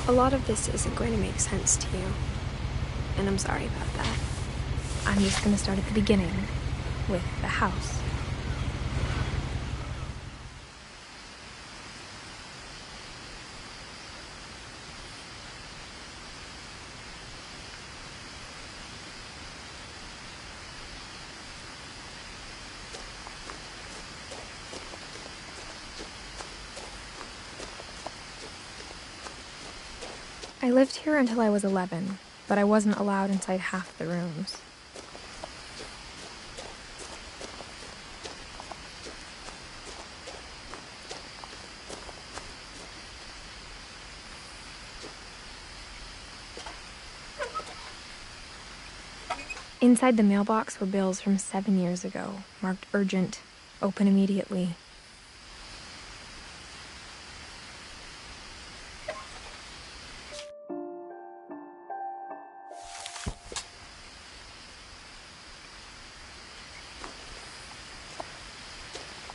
A lot of this isn't going to make sense to you, and I'm sorry about that. I'm just gonna start at the beginning, with the house. I lived here until I was 11, but I wasn't allowed inside half the rooms. Inside the mailbox were bills from 7 years ago, marked urgent, open immediately.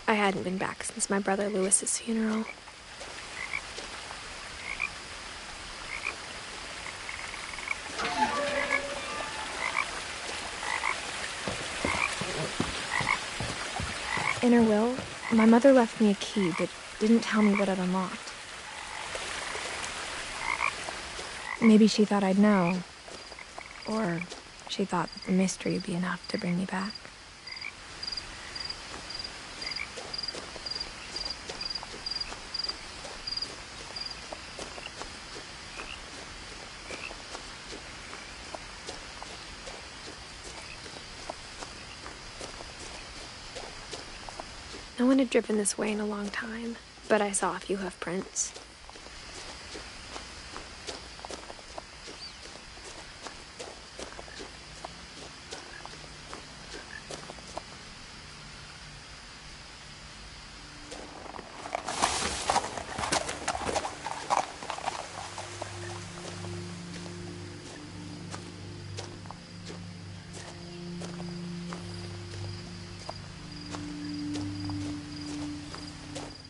I hadn't been back since my brother Lewis's funeral. In her will, my mother left me a key but didn't tell me what it unlocked. Maybe she thought I'd know. Or she thought that the mystery would be enough to bring me back. No one had driven this way in a long time, but I saw a few hoof prints.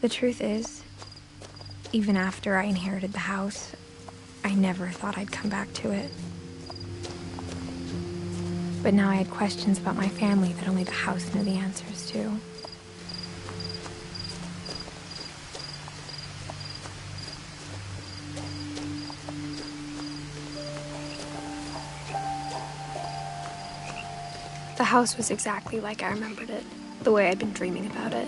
The truth is, even after I inherited the house, I never thought I'd come back to it. But now I had questions about my family that only the house knew the answers to. The house was exactly like I remembered it, the way I'd been dreaming about it.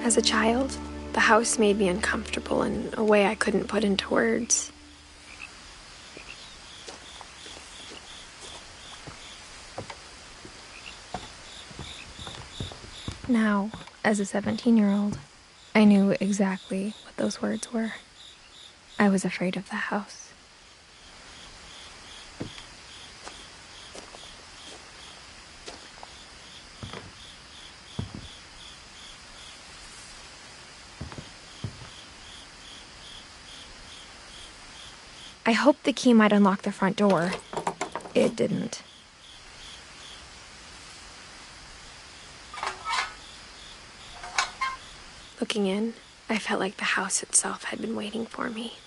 As a child, the house made me uncomfortable in a way I couldn't put into words. Now, as a 17-year-old, I knew exactly what those words were. I was afraid of the house. I hoped the key might unlock the front door. It didn't. Looking in, I felt like the house itself had been waiting for me.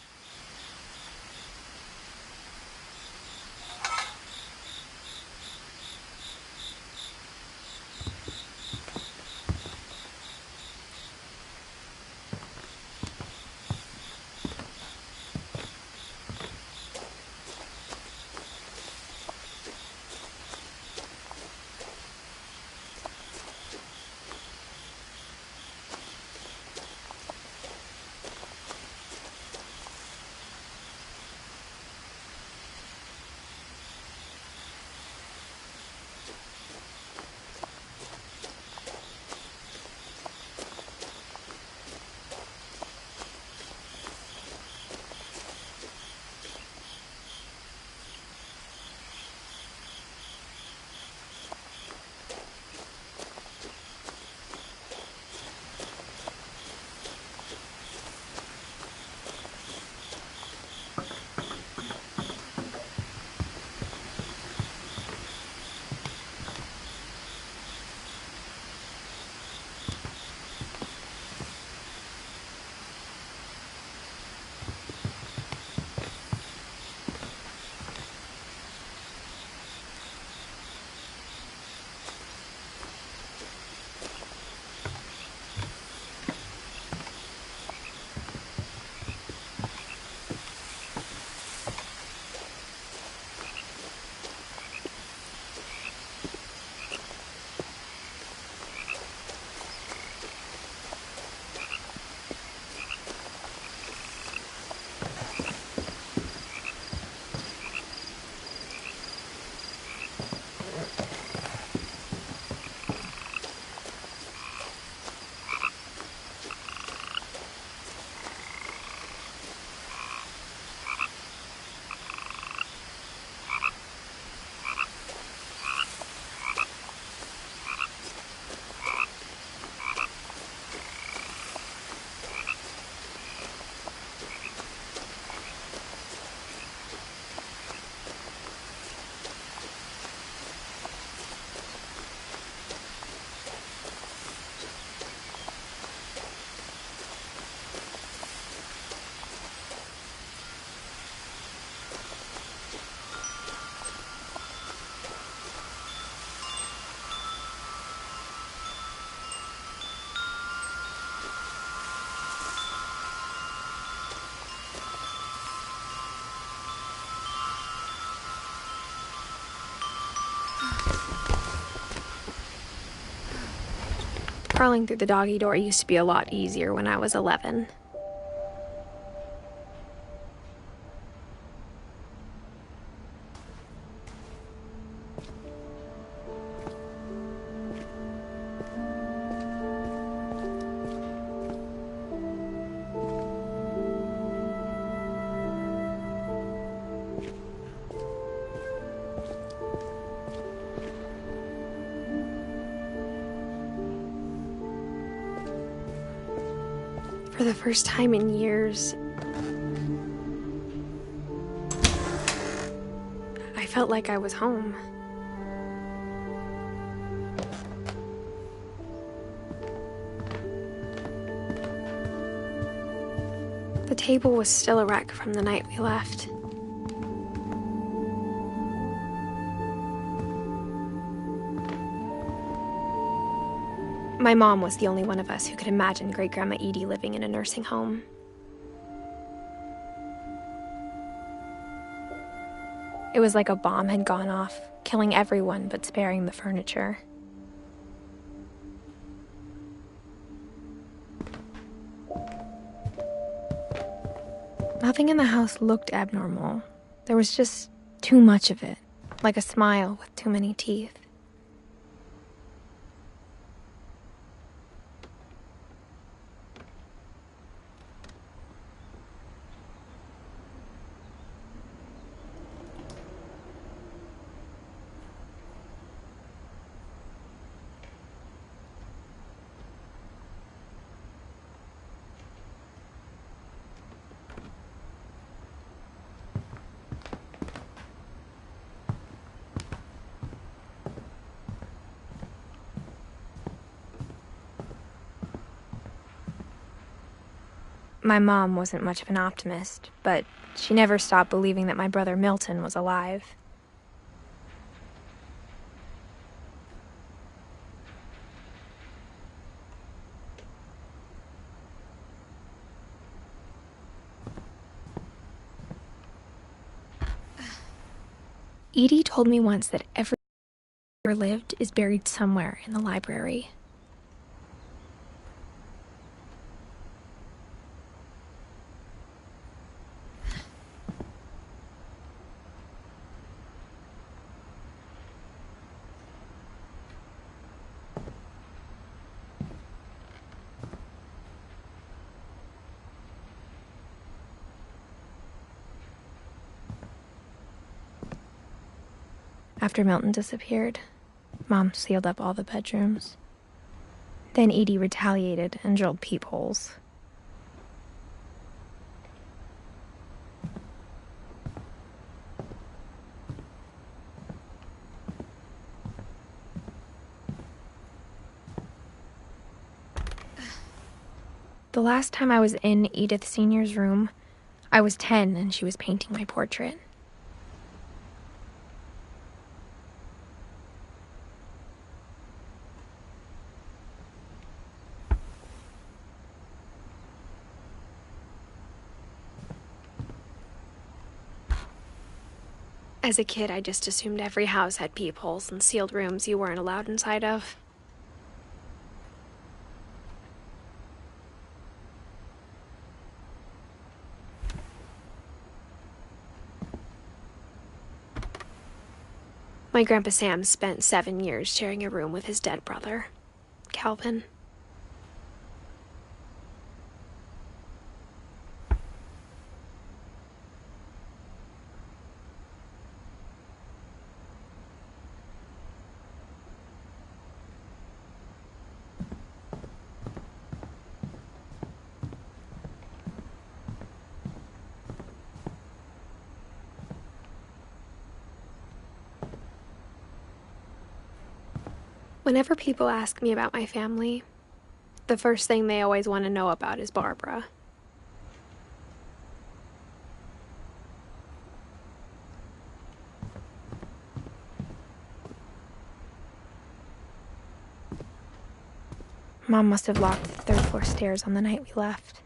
Crawling through the doggy door used to be a lot easier when I was 11. For the first time in years, I felt like I was home. The table was still a wreck from the night we left. My mom was the only one of us who could imagine Great-Grandma Edie living in a nursing home. It was like a bomb had gone off, killing everyone but sparing the furniture. Nothing in the house looked abnormal. There was just too much of it, like a smile with too many teeth. My mom wasn't much of an optimist, but she never stopped believing that my brother Milton was alive. Edie told me once that every who ever lived is buried somewhere in the library. After Milton disappeared, Mom sealed up all the bedrooms. Then Edie retaliated and drilled peepholes. The last time I was in Edith Sr.'s room, I was 10 and she was painting my portrait. As a kid, I just assumed every house had peepholes and sealed rooms you weren't allowed inside of. My Grandpa Sam spent 7 years sharing a room with his dead brother, Calvin. Whenever people ask me about my family, the first thing they always want to know about is Barbara. Mom must have locked the third floor stairs on the night we left.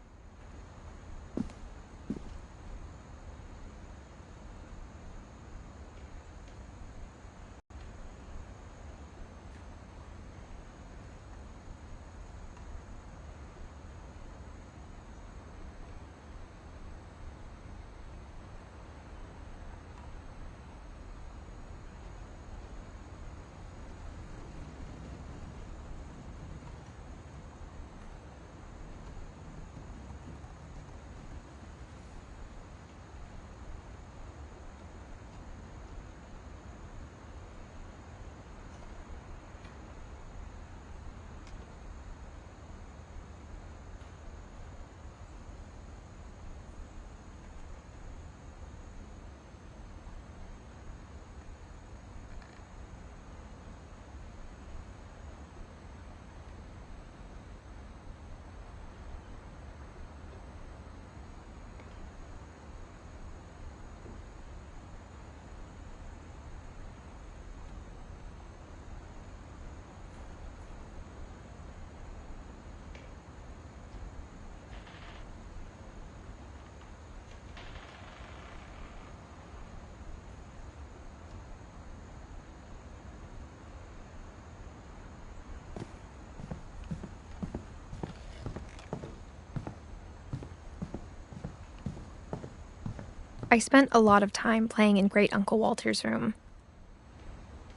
I spent a lot of time playing in Great Uncle Walter's room.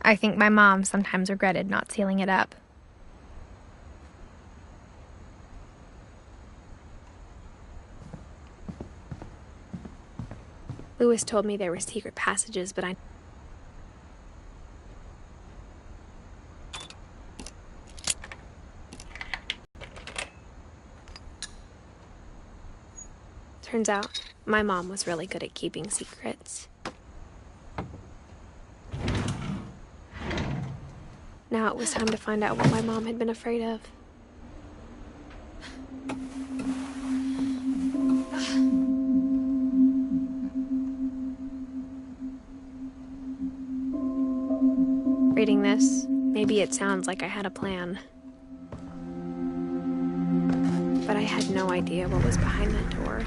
I think my mom sometimes regretted not sealing it up. Louis told me there were secret passages, but I... Turns out, my mom was really good at keeping secrets. Now it was time to find out what my mom had been afraid of. Reading this, maybe it sounds like I had a plan. But I had no idea what was behind that door.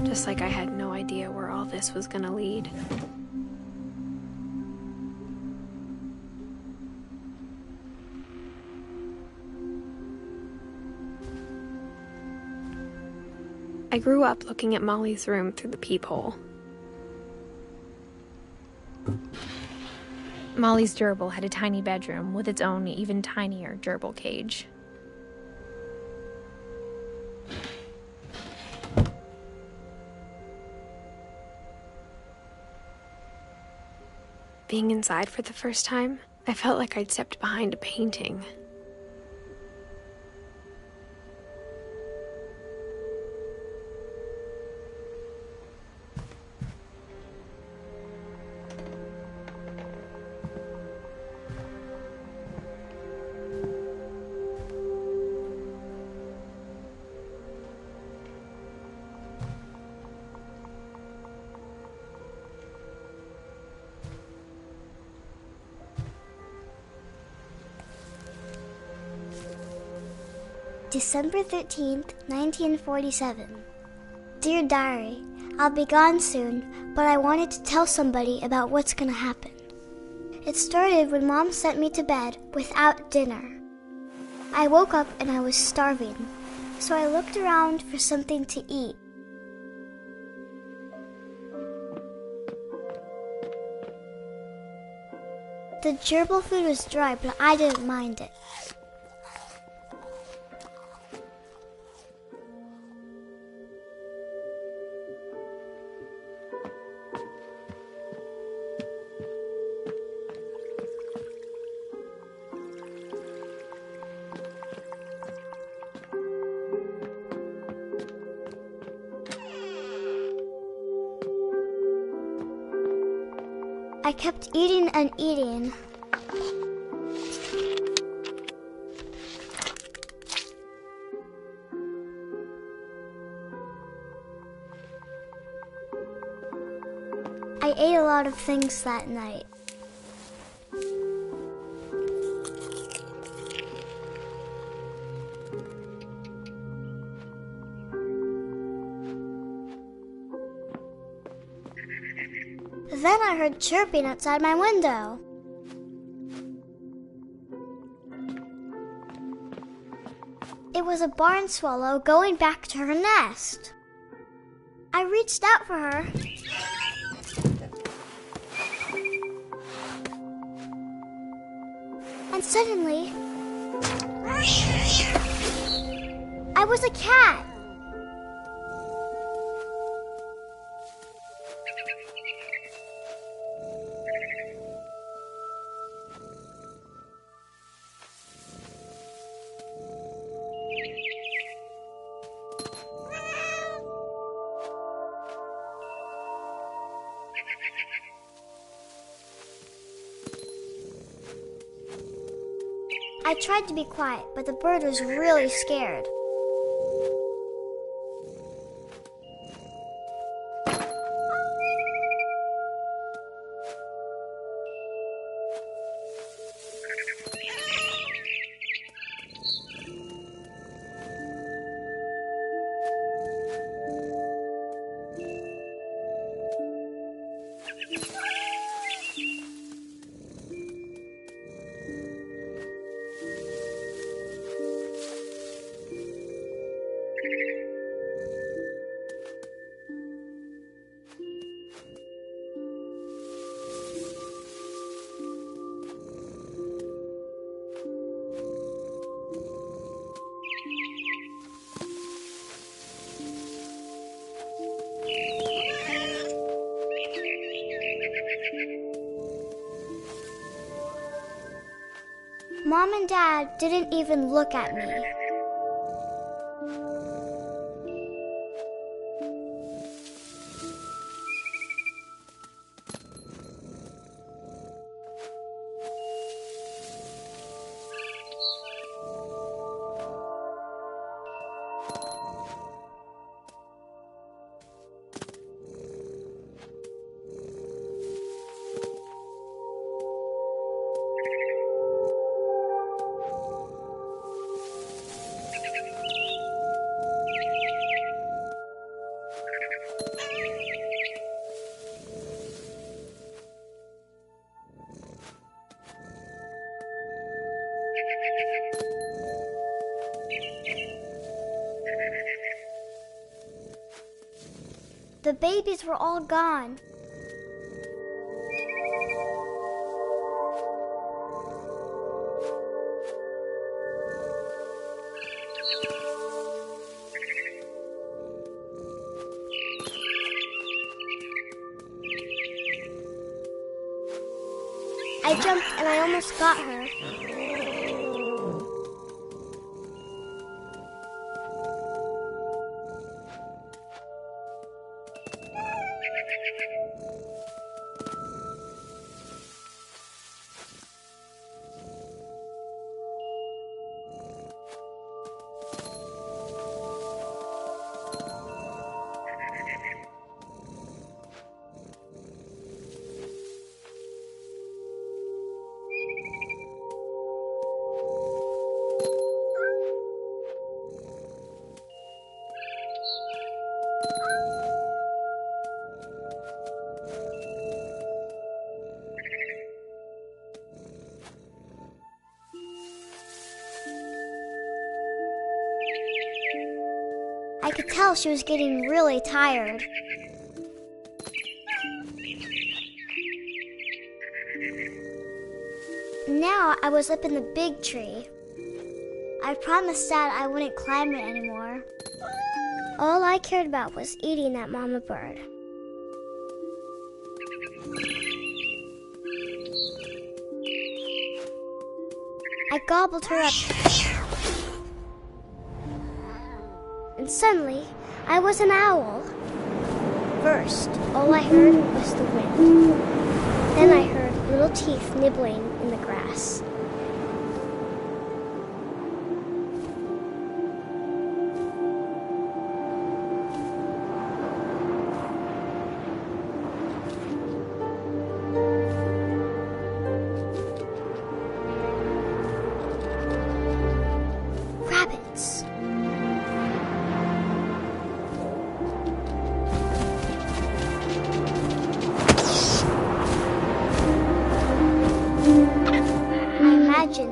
Just like I had no idea where all this was gonna lead. I grew up looking at Molly's room through the peephole. Molly's gerbil had a tiny bedroom with its own even tinier gerbil cage. Being inside for the first time, I felt like I'd stepped behind a painting. December 13th, 1947. Dear Diary, I'll be gone soon, but I wanted to tell somebody about what's gonna happen. It started when Mom sent me to bed without dinner. I woke up and I was starving, so I looked around for something to eat. The gerbil food was dry, but I didn't mind it. I kept eating and eating. I ate a lot of things that night. Then I heard chirping outside my window. It was a barn swallow going back to her nest. I reached out for her. And suddenly, I was a cat. I tried to be quiet, but the bird was really scared. Mom and Dad didn't even look at me. The babies were all gone. I jumped and I almost got her. I could tell she was getting really tired. Now I was up in the big tree. I promised Dad I wouldn't climb it anymore. All I cared about was eating that mama bird. I gobbled her up. And suddenly, I was an owl. First, all I heard was the wind. Then I heard little teeth nibbling in the grass. Rabbits.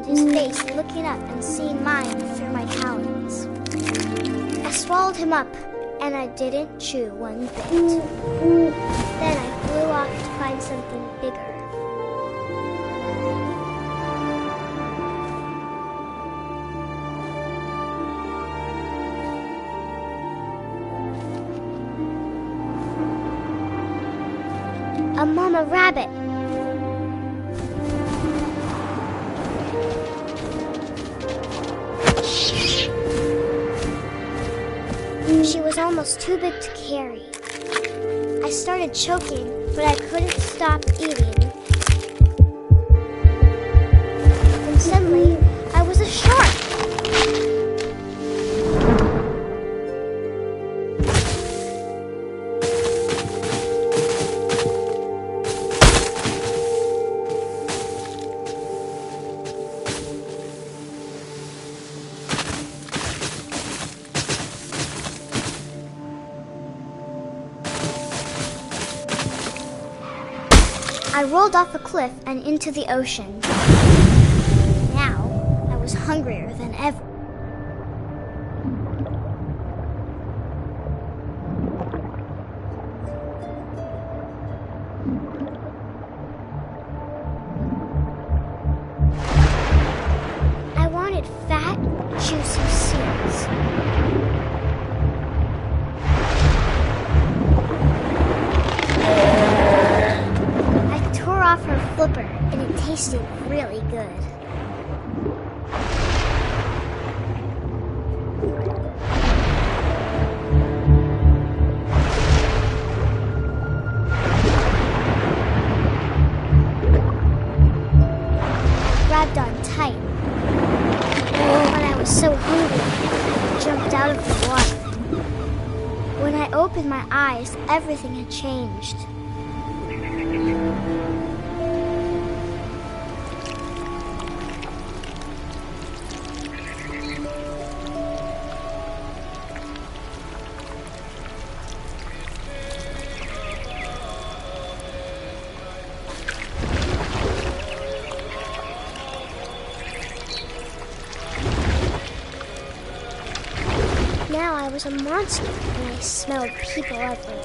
His face looking up and seeing mine through my talons. I swallowed him up, and I didn't chew one bit. Then I flew off to find something bigger. A mama rabbit. She was almost too big to carry. I started choking, but I couldn't stop eating. And suddenly, I was a shark. I rolled off a cliff and into the ocean. Now, I was hungrier than ever. I wanted fat, juicy seeds. Off her flipper, and it tasted really good. pipe. But I was so hungry, I jumped out of the water. When I opened my eyes, everything had changed. Now I was a monster and I smelled people everywhere.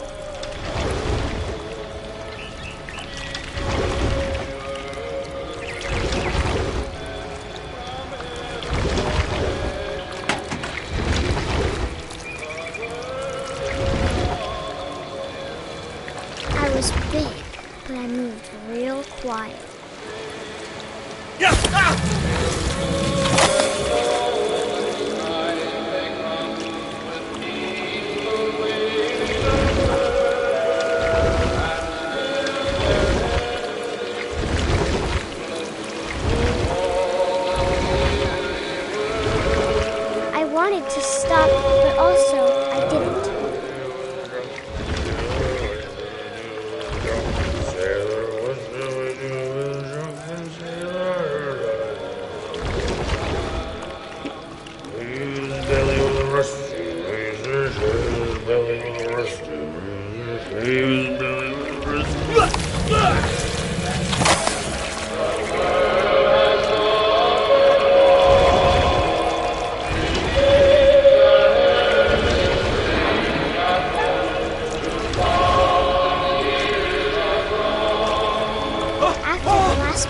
I was big, but I moved real quiet. Yeah! Ah! I wanted to stop, but also I didn't.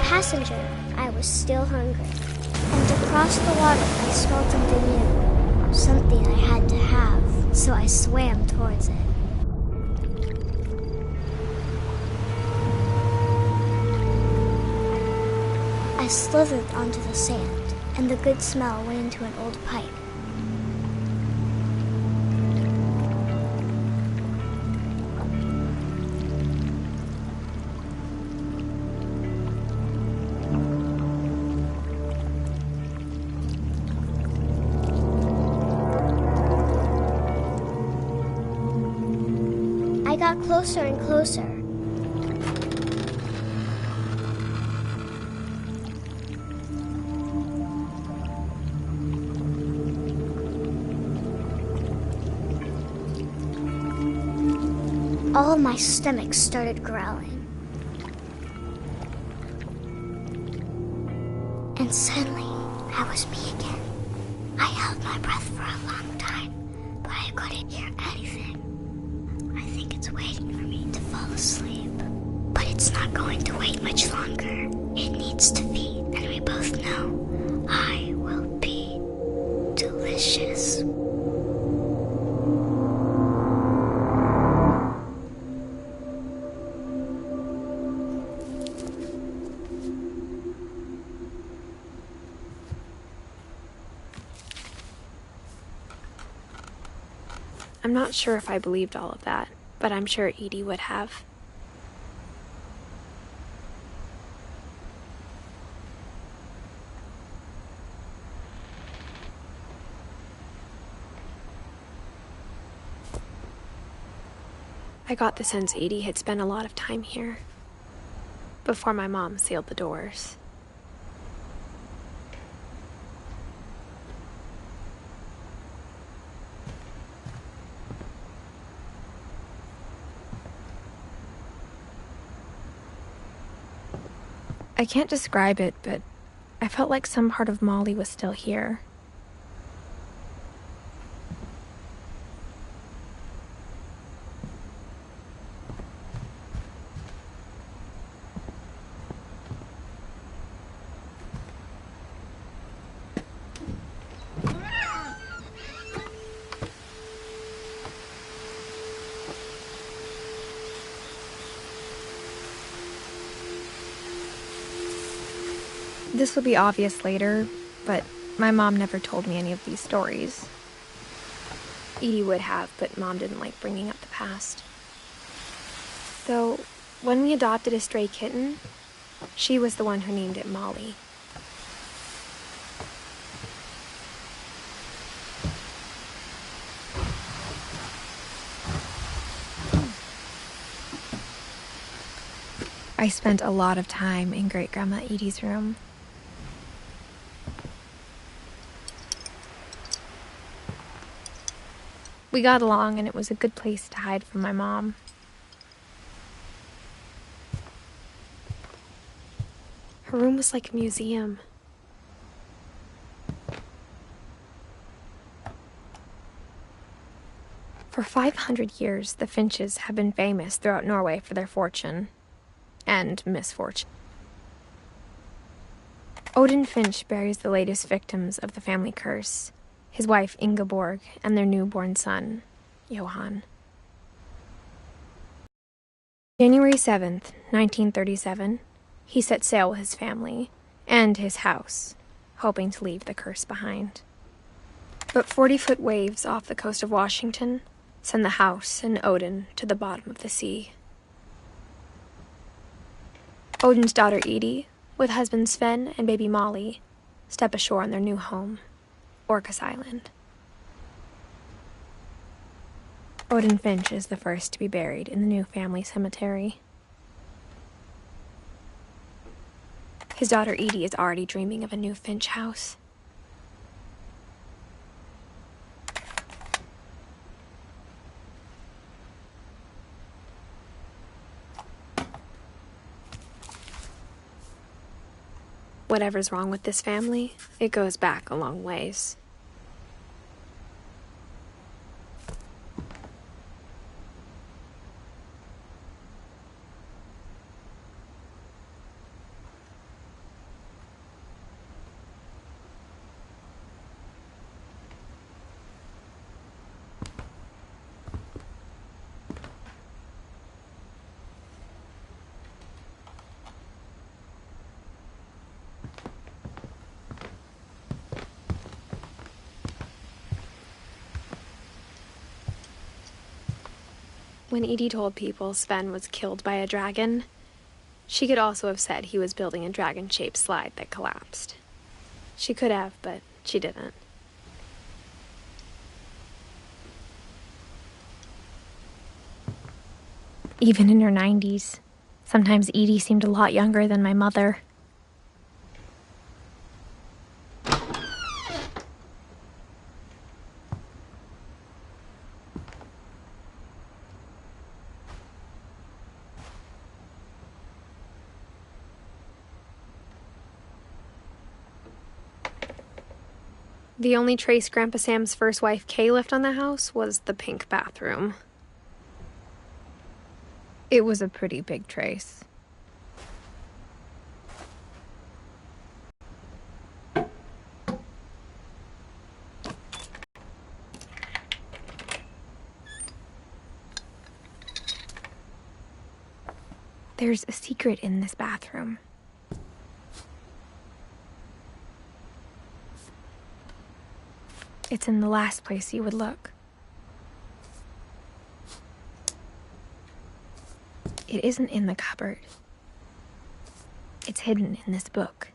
Passenger, I was still hungry. And across the water, I smelled something new. Something I had to have, so I swam towards it. I slithered onto the sand, and the good smell went into an old pipe. I got closer and closer. All of my stomach started growling. And suddenly, I was me again. I held my breath for a long time, but I couldn't hear anything. I think it's waiting for me to fall asleep. But it's not going to wait much longer. It needs to feed, and we both know I will be delicious. I'm not sure if I believed all of that, but I'm sure Edie would have. I got the sense Edie had spent a lot of time here, before my mom sealed the doors. I can't describe it, but I felt like some part of Molly was still here. This will be obvious later, but my mom never told me any of these stories. Edie would have, but Mom didn't like bringing up the past. Though, when we adopted a stray kitten, she was the one who named it Molly. I spent a lot of time in Great-Grandma Edie's room. We got along, and it was a good place to hide from my mom. Her room was like a museum. For 500 years, the Finches have been famous throughout Norway for their fortune and misfortune. Odin Finch buries the latest victims of the family curse, his wife Ingeborg and their newborn son, Johan. January 7th, 1937, he set sail with his family and his house, hoping to leave the curse behind. But 40-foot waves off the coast of Washington send the house and Odin to the bottom of the sea. Odin's daughter Edie, with husband Sven and baby Molly, step ashore on their new home, Orcas Island. Odin Finch is the first to be buried in the new family cemetery. His daughter Edie is already dreaming of a new Finch house. Whatever's wrong with this family, it goes back a long ways. When Edie told people Sven was killed by a dragon, she could also have said he was building a dragon-shaped slide that collapsed. She could have, but she didn't. Even in her 90s, sometimes Edie seemed a lot younger than my mother. The only trace Grandpa Sam's first wife, Kay, left on the house was the pink bathroom. It was a pretty big trace. There's a secret in this bathroom. It's in the last place you would look. It isn't in the cupboard. It's hidden in this book.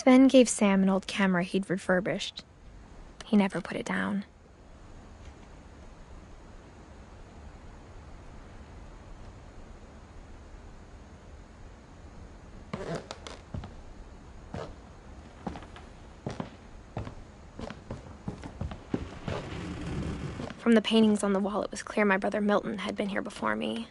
Sven gave Sam an old camera he'd refurbished. He never put it down. From the paintings on the wall, it was clear my brother Milton had been here before me.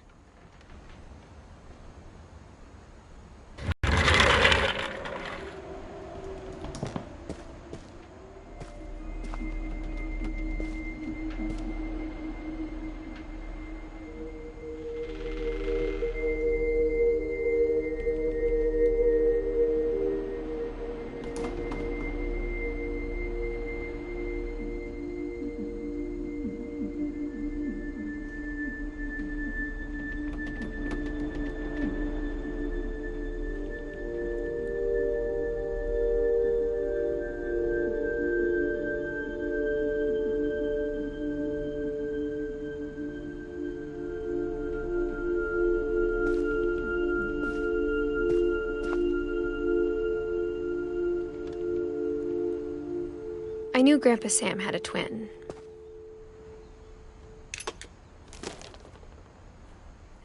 I knew Grandpa Sam had a twin.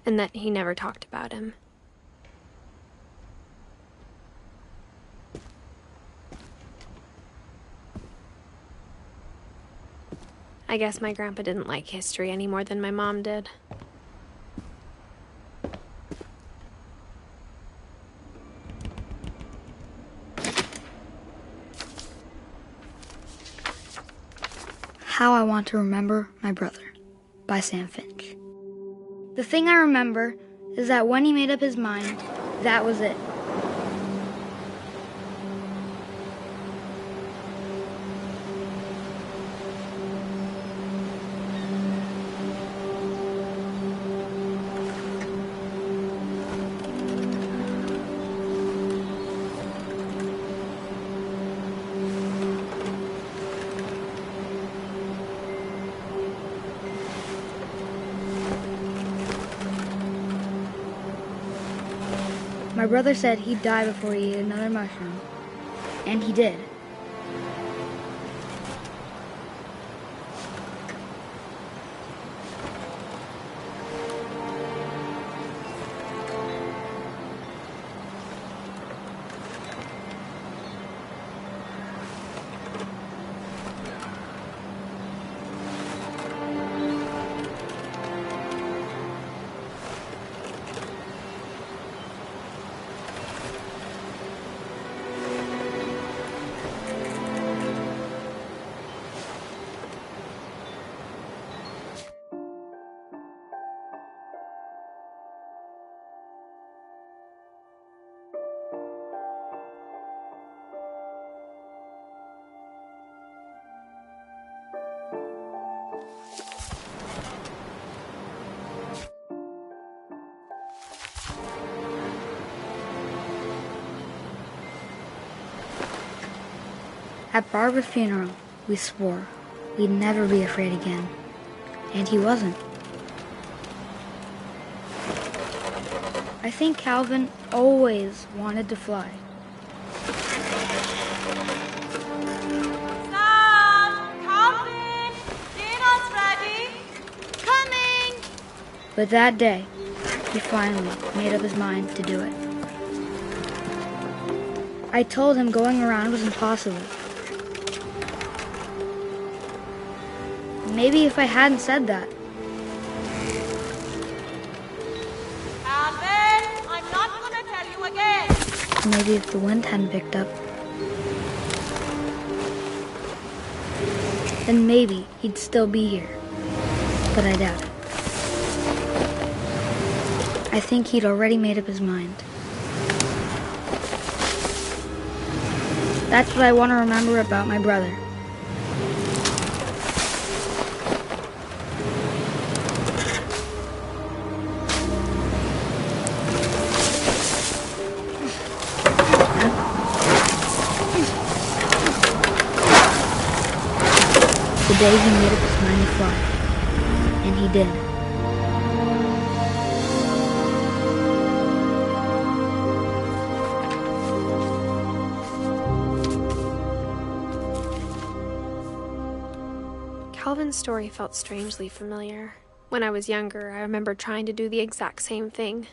And that he never talked about him. I guess my grandpa didn't like history any more than my mom did. How I Want to Remember My Brother by Sam Finch. The thing I remember is that when he made up his mind, that was it. My brother said he'd die before he ate another mushroom. And he did. At Barbara's funeral, we swore we'd never be afraid again. And he wasn't. I think Calvin always wanted to fly. Sam! Calvin! Dinner's ready! Coming! But that day, he finally made up his mind to do it. I told him going around was impossible. Maybe if I hadn't said that. Calvin! I'm not gonna tell you again! Maybe if the wind hadn't picked up. Then maybe he'd still be here. But I doubt it. I think he'd already made up his mind. That's what I want to remember about my brother. The day he made up his mind to fly. And he did. Calvin's story felt strangely familiar. When I was younger, I remember trying to do the exact same thing.